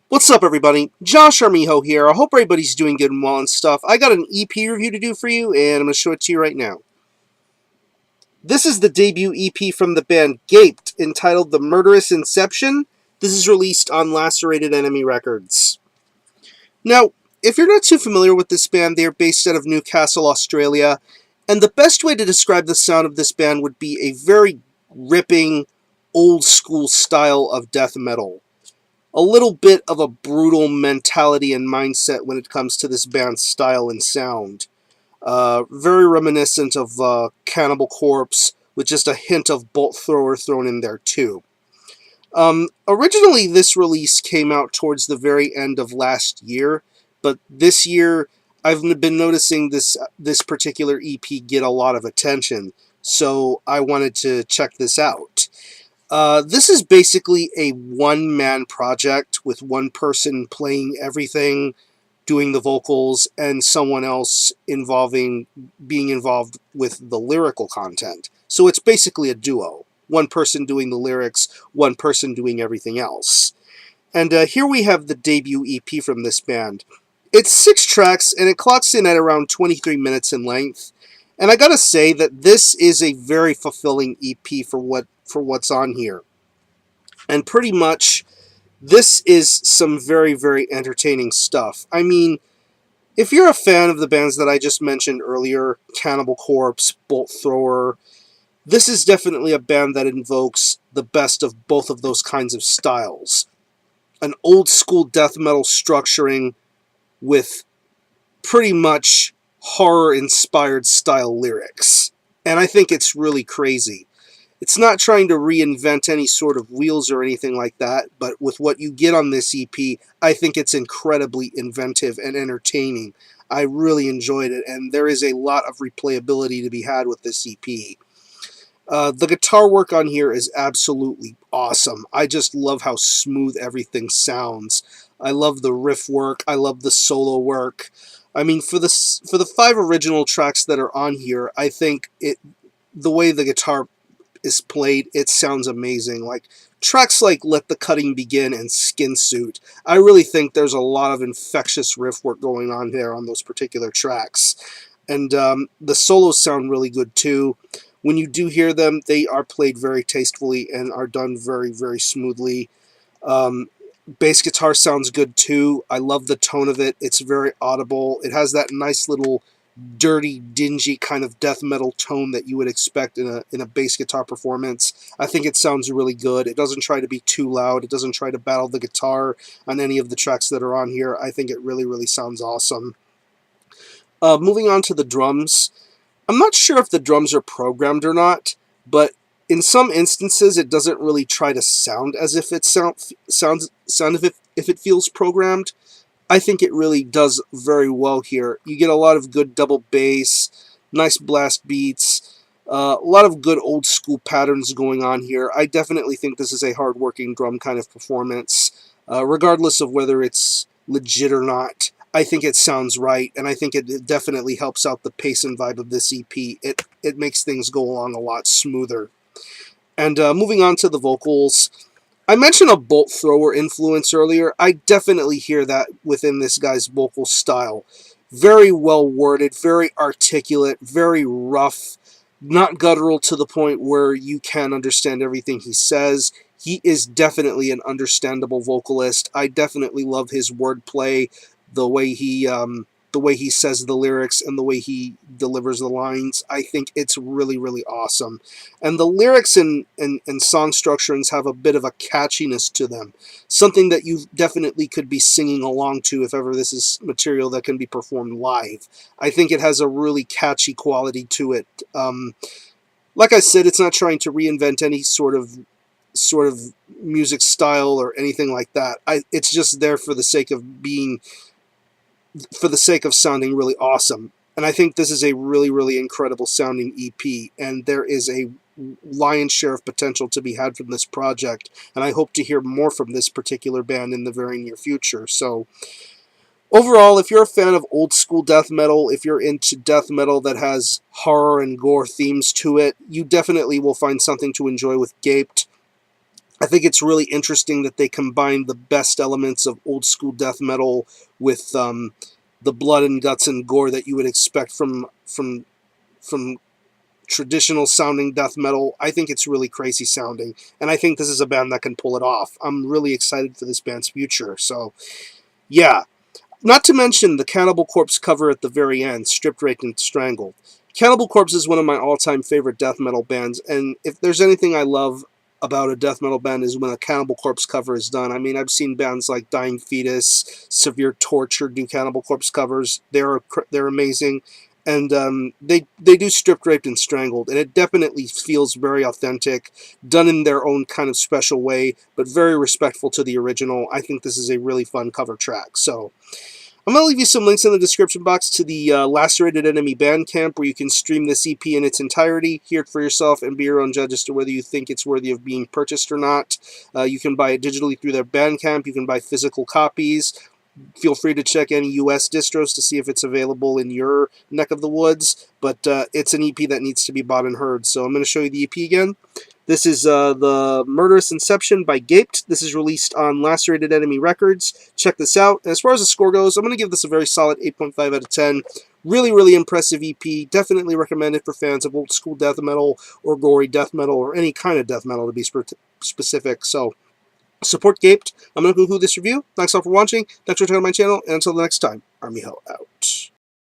What's up, everybody? Josh Armijo here. I hope everybody's doing good and well and stuff. I got an EP review to do for you, and I'm going to show it to you right now. This is the debut EP from the band Gaped, entitled The Murderous Inception. This is released on Lacerated Enemy Records. Now, if you're not too familiar with this band, they are based out of Newcastle, Australia, and the best way to describe the sound of this band would be a very ripping, old-school style of death metal. A little bit of a brutal mentality and mindset when it comes to this band's style and sound. Very reminiscent of Cannibal Corpse, with just a hint of Bolt Thrower thrown in there too. Originally, this release came out towards the very end of last year, but this year I've been noticing this particular EP get a lot of attention, so I wanted to check this out. This is basically a one-man project with one person playing everything, doing the vocals, and someone else being involved with the lyrical content. So it's basically a duo. One person doing the lyrics, one person doing everything else. And here we have the debut EP from this band. It's 6 tracks, and it clocks in at around 23 minutes in length. And I gotta say that this is a very fulfilling EP for what's on here. And pretty much, this is some very, very entertaining stuff. I mean, if you're a fan of the bands that I just mentioned earlier, Cannibal Corpse, Bolt Thrower, this is definitely a band that invokes the best of both of those kinds of styles. An old school death metal structuring with pretty much horror-inspired style lyrics. And I think it's really crazy. It's not trying to reinvent any sort of wheels or anything like that, but with what you get on this EP, I think it's incredibly inventive and entertaining. I really enjoyed it, and there is a lot of replayability to be had with this EP. The guitar work on here is absolutely awesome. I just love how smooth everything sounds. I love the riff work. I love the solo work. I mean, for the 5 original tracks that are on here, I think the way the guitar is played, it sounds amazing. Like tracks like Let the Cutting Begin and Skin Suit, I really think there's a lot of infectious riff work going on there on those particular tracks. And the solos sound really good too. When you do hear them, they are played very tastefully and are done very, very smoothly. Bass guitar sounds good too. I love the tone of it. It's very audible. It has that nice little dirty, dingy kind of death metal tone that you would expect in a bass guitar performance. I think it sounds really good. It doesn't try to be too loud. It doesn't try to battle the guitar on any of the tracks that are on here. I think it really, really sounds awesome. Moving on to the drums. I'm not sure if the drums are programmed or not, but in some instances it doesn't really try to sound as if it sounds if it feels programmed. I think it really does very well here. You get a lot of good double bass, nice blast beats, a lot of good old school patterns going on here. I definitely think this is a hard-working drum kind of performance, regardless of whether it's legit or not. I think it sounds right, and I think it definitely helps out the pace and vibe of this EP. It makes things go along a lot smoother. And moving on to the vocals, I mentioned a Bolt Thrower influence earlier. I definitely hear that within this guy's vocal style. Very well worded, very articulate, very rough, not guttural to the point where you can understand everything he says. He is definitely an understandable vocalist. I definitely love his wordplay, the way he says the lyrics and the way he delivers the lines. I think it's really, really awesome. And the lyrics and song structurings have a bit of a catchiness to them. Something that you definitely could be singing along to if ever this is material that can be performed live. I think it has a really catchy quality to it. Like I said, it's not trying to reinvent any sort of music style or anything like that. It's just there for the sake of sounding really awesome. And I think this is a really, really incredible sounding EP, and there is a lion's share of potential to be had from this project, and I hope to hear more from this particular band in the very near future. So overall, if you're a fan of old school death metal, if you're into death metal that has horror and gore themes to it, you definitely will find something to enjoy with Gaped. I think it's really interesting that they combine the best elements of old school death metal with the blood and guts and gore that you would expect from traditional sounding death metal. I think it's really crazy sounding, and I think this is a band that can pull it off. I'm really excited for this band's future. So, yeah. Not to mention the Cannibal Corpse cover at the very end, Stripped, Raped, and Strangled. Cannibal Corpse is one of my all-time favorite death metal bands, and if there's anything I love about a death metal band is when a Cannibal Corpse cover is done. I mean, I've seen bands like Dying Fetus, Severe Torture do Cannibal Corpse covers. They're amazing, and they do Stripped, Raped, and Strangled, and it definitely feels very authentic, done in their own kind of special way, but very respectful to the original. I think this is a really fun cover track. So I'm going to leave you some links in the description box to the Lacerated Enemy Bandcamp, where you can stream this EP in its entirety, hear it for yourself, and be your own judge as to whether you think it's worthy of being purchased or not. You can buy it digitally through their Bandcamp. You can buy physical copies. Feel free to check any US distros to see if it's available in your neck of the woods, but it's an EP that needs to be bought and heard. So I'm going to show you the EP again. This is the Murderous Inception by Gaped. This is released on Lacerated Enemy Records. Check this out. And as far as the score goes, I'm going to give this a very solid 8.5 out of 10. Really, really impressive EP. Definitely recommended for fans of old school death metal or gory death metal or any kind of death metal to be specific. So, support Gaped. I'm going to conclude this review. Thanks all for watching. Thanks for checking out my channel. And until the next time, Army Ho out.